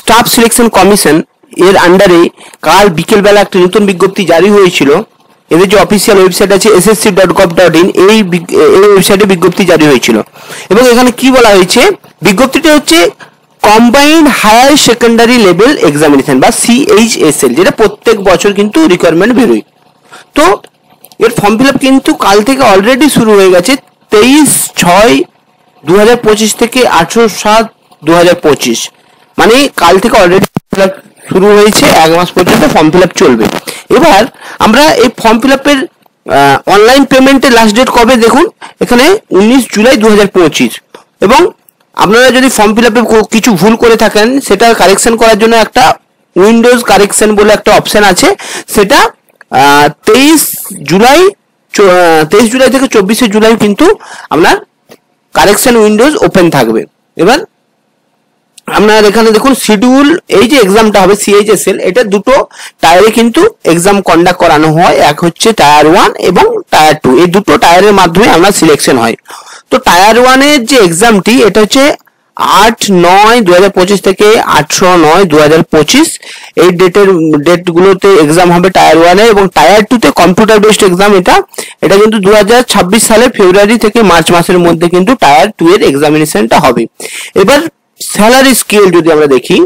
Staff selection commission এর আন্ডারে কাল বিকেলবেলা একটা নতুন বিজ্ঞপ্তি জারি হয়েছিল। এদের যে অফিসিয়াল ওয়েবসাইট আছে ssc.gov.in, এই ওয়েবসাইটে বিজ্ঞপ্তি জারি হয়েছিল এবং এখানে কি বলা হয়েছে, বিজ্ঞপ্তিটা হচ্ছে combined higher secondary level examination বা CHSL, যেটা প্রত্যেক বছর কিন্তু রিকোয়ারমেন্ট বেরোয়। তো এর ফর্ম ফিল আপ কিন্তু কাল থেকে অলরেডি শুরু হয়ে গেছে, 23/6/2025 থেকে 18/7/2025, মানে কাল থেকে অলরেডি শুরু হয়েছে, 1 মাস পর্যন্ত ফর্ম ফিল আপ চলবে। এবার আমরা এই ফর্ম ফিল আপের অনলাইন পেমেন্টের লাস্ট ডেট কবে দেখুন, এখানে 19 জুলাই 2025। এবং আপনারা যদি ফর্ম ফিল আপে কিছু ভুল করে থাকেন সেটা কারেকশন করার জন্য একটা উইন্ডোজ কারেকশন বলে একটা অপশন আছে, সেটা 23 জুলাই থেকে 24 জুলাই কিন্তু আপনার কারেকশন উইন্ডোজ ওপেন থাকবে। এবার আপনার এখানে দেখুন শিডিউল, এই যে এক্সামটা হবে CHSL, এটা দুটো টায়ারে কিন্তু এক্সাম কন্ডাক্ট করানো হয়, এক হচ্ছে টায়ার 1 এবং টায়ার 2, এই দুটো টায়ারের মাধ্যমে আমরা সিলেকশন হয়। তো টায়ার 1 এর যে এক্সামটি এটা হচ্ছে 8/9/2025 থেকে 18/9/2025, এই ডেটগুলোতে এক্সাম হবে টায়ার 1 এ। এবং টায়ার 2 তে কম্পিউটার বেসড এক্সাম, এটা কিন্তু 2026 সালের ফেব্রুয়ারি থেকে মার্চ মাসের মধ্যে কিন্তু টায়ার 2 এর এক্সামিনেশনটা হবে। এবার স্যালারি স্কেল যদি আমরা দেখি,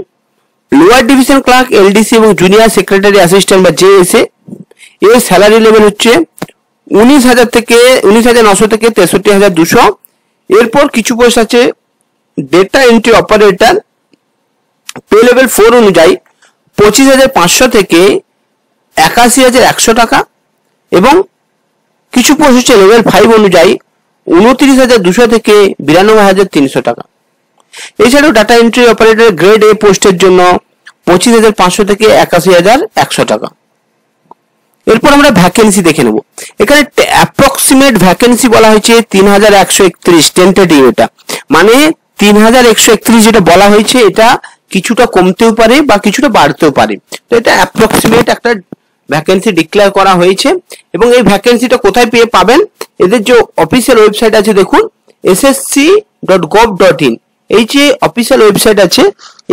লোয়ার ডিভিশন ক্লার্ক, LDC এবং জুনিয়র সেক্রেটারি অ্যাসিস্ট্যান্ট বা JSA এর স্যালারি লেভেল হচ্ছে 19,900 থেকে 63,200। এরপর কিছু পোস্ট আছে data entry operator, pay level 4 অনুযায়ী 25,500 থেকে 81,100 টাকা। এবং কিছু পোস্ট হচ্ছে লেভেল 5 অনুযায়ী 29,200 থেকে 92,300 টাকা। এছাড়াও data entry operator grade A পোস্টের জন্য 25,500 থেকে 81,100 টাকা। এরপর আমরা ভ্যাকেন্সি দেখে নেব। এখানে অ্যাপ্রক্সিমেট ভ্যাকেন্সি বলা হয়েছে 3,131, টেন্টেটিভ, এটা মানে 3,131 যেটা বলা হয়েছে, এটা কিছুটা কমতেও পারে বা কিছুটা বাড়তেও পারে। তো এটা অ্যাপ্রক্সিমেট একটা ভ্যাকেন্সি ডিক্লেয়ার করা হয়েছে। এবং এই ভ্যাকেন্সিটা কোথায় পাবেন, এদের যে অফিসিয়াল ওয়েবসাইট আছে দেখুন ssc.gov.in, এই যে অফিসিয়াল ওয়েবসাইট আছে,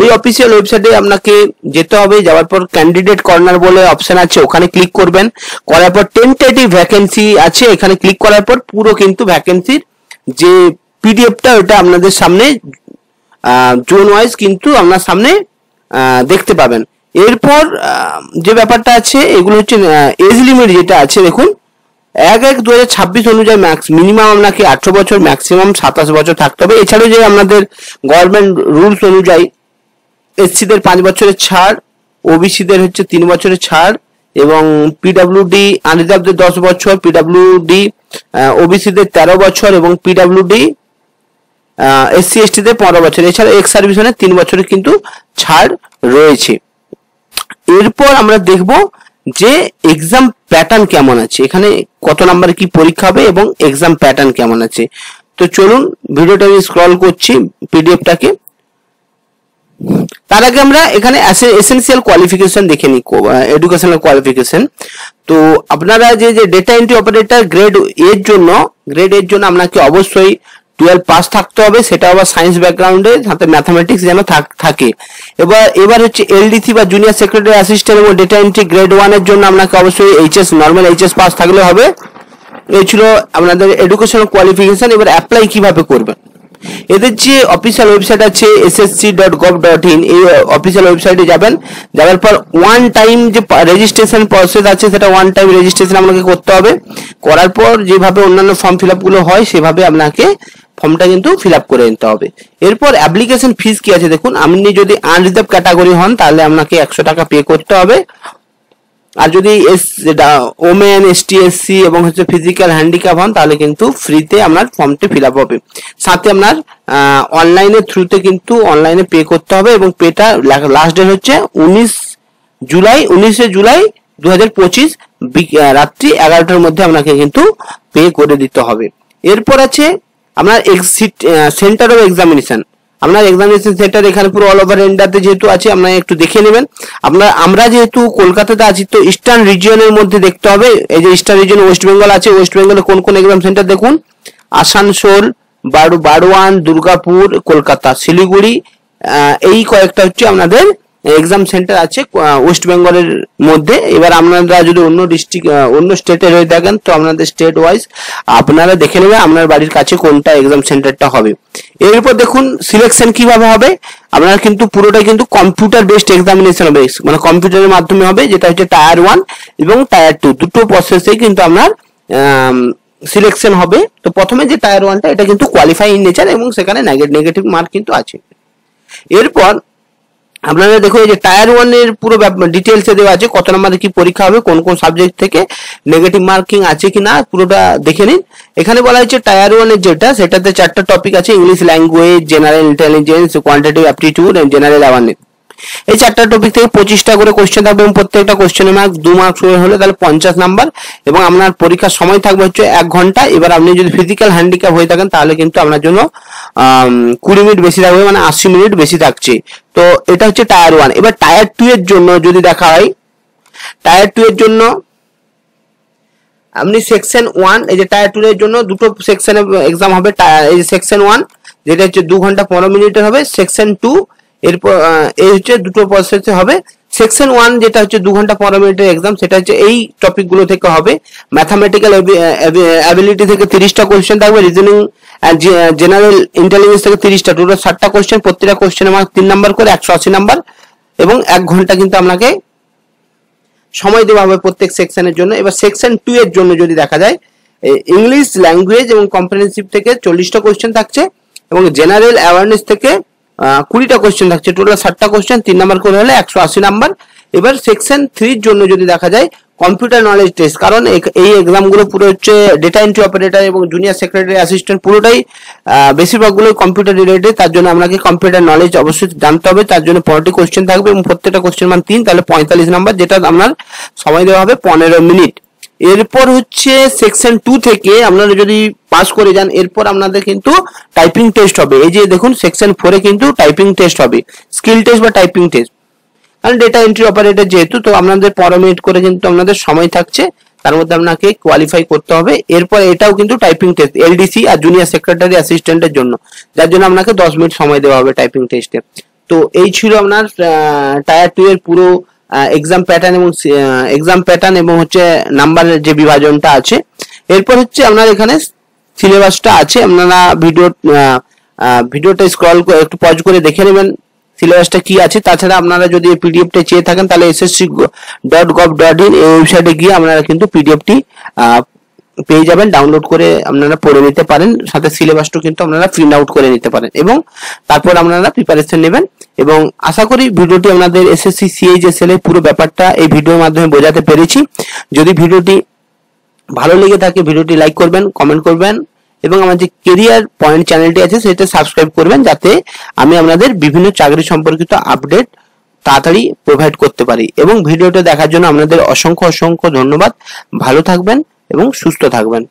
এই অফিসিয়াল ওয়েবসাইটে আপনাকে যেতে হবে। যাওয়ার পর ক্যান্ডিডেট কর্নার বলে অপশন আছে, ওখানে ক্লিক করবেন। করার পর টেন্টেটিভ ভ্যাকেন্সি আছে, এখানে ক্লিক করার পর পুরো কিন্তু ভ্যাকেন্সির যে পিডিএফটা ওটা আপনাদের সামনে জোন ওয়াইজ কিন্তু আপনার সামনে দেখতে পাবেন। এরপর যে ব্যাপারটা আছে, এগুলো হচ্ছে এজ লিমিট যেটা আছে দেখুন, 1/1/2026 অনুযায়ী মিনিমাম আপনাকে 18 বছর, ম্যাক্সিমাম 27 বছর থাকতে হবে। এছাড়াও যে আপনাদের গভর্নমেন্ট রুলস অনুযায়ী SC-দের 5 বছরের ছাড়, OBC-দের হচ্ছে 3 বছরের ছাড়, এবং PWD আনরিজার্ভদের 10 বছর, PWD OBC-দের 13 বছর এবং PWD SC/ST-দের 15 বছর। এছাড়া এক্স সার্ভিসম্যানের 3 বছরের কিন্তু ছাড় রয়েছে। এরপর আমরা দেখব যে এক্সাম প্যাটার্ন কেমন আছে, এখানে কত নাম্বার কি পরীক্ষা হবে এবং এক্সাম প্যাটার্ন কেমন আছে। তো চলুন ভিডিওটা আমি স্ক্রল করছি পিডিএফটাকে। তার আগে আমরা এখানে এসেনশিয়াল কোয়ালিফিকেশন দেখে নিই, এডুকেশনাল কোয়ালিফিকেশন। তো আপনারা যে ডেটা এন্ট্রি অপারেটর গ্রেড এর জন্য আপনাকে অবশ্যই 12 পাস থাকতে হবে, সেটা আবার সায়েন্স ব্যাকগ্রাউন্ডে, সাথে ম্যাথামেটিক্স যেন থাকে। এবার হচ্ছে LDC বা জুনিয়র সেক্রেটারি অ্যাসিস্ট্যান্ট এবং ডেটা এন্ট্রি গ্রেড 1 এর জন্য আপনাকে অবশ্যই নর্মাল HS পাস থাকলে হবে। এই ছিল আপনাদের এডুকেশনাল কোয়ালিফিকেশন। এবার অ্যাপ্লাই কিভাবে করবেন, এদের যে অফিসিয়াল ওয়েবসাইট আছে ssc.gov.in, এই অফিসিয়াল ওয়েবসাইটে যাবেন। যাওয়ার পর ওয়ান টাইম যে রেজিস্ট্রেশন প্রসেস আছে, সেটা ওয়ান টাইম রেজিস্ট্রেশন আপনাকে করতে হবে। করার পর যেভাবে অন্যান্য ফর্ম ফিল আপ গুলো হয় সেভাবে আপনাকে ফর্মটা কিন্তু ফিল আপ করে নিতে হবে। এরপর অ্যাপ্লিকেশন ফিস কি আছে দেখুন, আপনি যদি আনরিজার্ভ ক্যাটাগরি হন তাহলে আপনাকে 100 টাকা পে করতে হবে। আর যদি ওমেন, ST, SC এবং হচ্ছে ফিজিক্যাল হ্যান্ডিক্যাপ হন তাহলে কিন্তু ফ্রিতে আপনার ফর্মটি ফিল আপ হবে। সাথে আপনার অনলাইনের থ্রুতে কিন্তু অনলাইনে পে করতে হবে এবং পেটা লাস্ট ডেট হচ্ছে 19 জুলাই 2025 রাত্রি 11টার মধ্যে আপনাকে কিন্তু পে করে দিতে হবে। এরপর আছে আপনার সেন্টার অফ এক্সামিনেশন। আপনার এক্সামিনেশন সেন্টার এখানে পুরো অল ওভার ইন্ডিয়াতে যেহেতু আছে, আপনারা একটু দেখে নেবেন। আমরা যেহেতু কলকাতাতে আছি, তো ইস্টার্ন রিজিয়নের মধ্যে দেখতে হবে। এই যে ইস্টার্ন রিজিয়ন ওয়েস্ট বেঙ্গল আছে, ওয়েস্ট বেঙ্গলে কোন কোন এক্সাম সেন্টার দেখুন, আসানসোল, বারোয়ান, দুর্গাপুর, কলকাতা, শিলিগুড়ি, এই কয়েকটা হচ্ছে আপনাদের এক্সাম সেন্টার আছে ওয়েস্ট বেঙ্গলের মধ্যে। এবার আপনারা যদি অন্য ডিস্ট্রিক্ট অন্য স্টেটে হয়ে থাকেন তো আপনাদের স্টেট ওয়াইজ আপনারা দেখে নেবেন আপনার বাড়ির কাছে কোনটা এক্সাম সেন্টারটা হবে। এরপর দেখুন সিলেকশন কিভাবে হবে। আপনার কিন্তু পুরোটাই কিন্তু কম্পিউটার বেসড এক্সামিনেশন হবে, মানে কম্পিউটারের মাধ্যমে হবে, যেটা হচ্ছে টায়ার 1 এবং টায়ার 2 দুটো প্রসেসেই কিন্তু আপনার সিলেকশন হবে। তো প্রথমে যে টায়ার 1টা এটা কিন্তু কোয়ালিফাই ইন নেচার এবং সেখানে নেগেটিভ মার্ক কিন্তু আছে। এরপর আপনারা দেখো এই যে টায়ার 1 এর পুরো ডিটেলসে দেওয়া আছে, কত নম্বরে কি পরীক্ষা হবে, কোন কোন সাবজেক্ট থেকে নেগেটিভ মার্কিং আছে কিনা পুরোটা দেখে নিন। এখানে বলা হয়েছে টায়ার 1 এর যেটা সেটাতে 4টা টপিক আছে, English language, general intelligence, quantitative aptitude and general awareness. এই 4টা টপিক থেকে 25টা করে কোশ্চেন থাকবে এবং প্রত্যেকটা কোশ্চেনের মার্ক 2 মার্কস হলে তাহলে 50 নাম্বার এবং আপনার পরীক্ষার সময় থাকবে হচ্ছে 1 ঘন্টা। এবার আপনি যদি ফিজিক্যাল হ্যান্ডিক্যাপ হয়ে থাকেন তাহলে কিন্তু আপনার জন্য 20 মিনিট বেশি থাকবে, মানে 80 মিনিট বেশি থাকছে। তো এটা হচ্ছে টায়ার 1। এবার টায়ার 2 এর জন্য যদি দেখা হয়, টায়ার 2 এর জন্য আপনি সেকশন 1 এই যে টায়ার 2 এর জন্য দুটো সেকশনে এক্সাম হবে। এই যে সেকশন 1 যেটা হচ্ছে 2 ঘন্টা 15 মিনিটের হবে, সেকশন 2 এরপর এই হচ্ছে দুটো প্রসেসে হবে। সেকশন 1 যেটা হচ্ছে 2 ঘন্টা 15 মিনিটের এক্সাম, সেটা হচ্ছে এই টপিকগুলো থেকে হবে। ম্যাথামেটিক্যাল অ্যাবিলিটি থেকে 30টা কোশ্চেন থাকবে, রিজনিং আর জেনারেল ইন্টেলিজেন্স থেকে 30টা, টোটাল 60টা কোশ্চেন, প্রত্যেকটা কোশ্চেনের মার্ক 3 নাম্বার করে 180 নাম্বার এবং 1 ঘন্টা কিন্তু আপনাকে সময় দেওয়া হবে প্রত্যেক সেকশনের জন্য। এবার সেকশন 2 এর জন্য যদি দেখা যায়, ইংলিশ ল্যাঙ্গুয়েজ এবং কম্প্রিহেনসিভ থেকে 40টা কোশ্চেন থাকছে এবং জেনারেল অ্যাওয়ারনেস থেকে 20টা কোশ্চেন থাকছে, টোটাল 60টা কোশ্চেন, 3 নাম্বার করে হলে 180 নাম্বার। এবার সেকশন 3 এর জন্য যদি দেখা যায় কম্পিউটার নলেজ টেস্ট, কারণ এই এক্সামগুলো পুরো হচ্ছে ডেটা এন্ট্রি অপারেটর এবং জুনিয়র সেক্রেটারি অ্যাসিস্ট্যান্ট পুরোটাই বেশিরভাগগুলোই কম্পিউটার রিলেটেড। তার জন্য আপনাকে কম্পিউটার নলেজ অবশ্যই জানতে হবে। তার জন্য 40 কোশ্চেন থাকবে এবং প্রত্যেকটা কোশ্চেন মান 3, তাহলে 45 নাম্বার, যেটা আপনার সময় দেওয়া হবে 15 মিনিট। এরপর হচ্ছে সেকশন 2 থেকে আপনারা যদি পাস করে যান এরপর আপনাদের কিন্তু টাইপিং টেস্ট হবে। এই যে দেখুন সেকশন 4 এ কিন্তু টাইপিং টেস্ট হবে, স্কিল টেস্ট বা টাইপিং টেস্ট, কারণ ডেটা এন্ট্রি অপারেটর যেহেতু, তো আপনাদের 15 মিনিট করে কিন্তু আপনাদের সময় থাকছে, তার মধ্যে আপনাকে কোয়ালিফাই করতে হবে। এরপর এটাও কিন্তু টাইপিং টেস্ট এলডিসি আর জুনিয়র সেক্রেটারি অ্যাসিস্ট্যান্টের জন্য, যার জন্য আপনাকে 10 মিনিট সময় দেওয়া হবে টাইপিং টেস্টে। তো এই ছিল আপনার টায়ার 2 এর পুরো এক্সাম প্যাটার্ন এবং হচ্ছে নাম্বারের যে বিভাজনটা আছে। এরপর হচ্ছে আপনার এখানে সিলেবাসটা আছে, আপনারা ভিডিওটা স্ক্রল করে একটু পজ করে দেখে নেবেন সিলেবাসটা কি আছে। তাছাড়া আপনারা যদি পিডিএফটা চেয়ে থাকেন তাহলে ssc.gov.in এই ওয়েবসাইটে গিয়ে আপনারা কিন্তু পিডিএফটি পেয়ে যাবেন, ডাউনলোড করে আপনারা পড়ে নিতে পারেন, সাথে সিলেবাসটা কিন্তু আপনারা প্রিন্ট আউট করে নিতে পারেন এবং তারপর আপনারা প্রিপারেশন নেবেন। এবং আশা করি ভিডিওটি আপনাদের এসএসসি সিএইচএসএল এর পুরো ব্যাপারটা এই ভিডিওর মাধ্যমে বোঝাতে পেরেছি। যদি ভিডিওটি ভালো লেগে থাকে ভিডিওটি লাইক করবেন, কমেন্ট করবেন এবং আমার যে কেরিয়ার পয়েন্ট চ্যানেলটি আছে সেটা সাবস্ক্রাইব করবেন, যাতে আমি আপনাদের বিভিন্ন চাকরি সম্পর্কিত আপডেট তাড়াতাড়ি প্রোভাইড করতে পারি। এবং ভিডিওটা দেখার জন্য আপনাদের অসংখ্য ধন্যবাদ। ভালো থাকবেন এবং সুস্থ থাকবেন।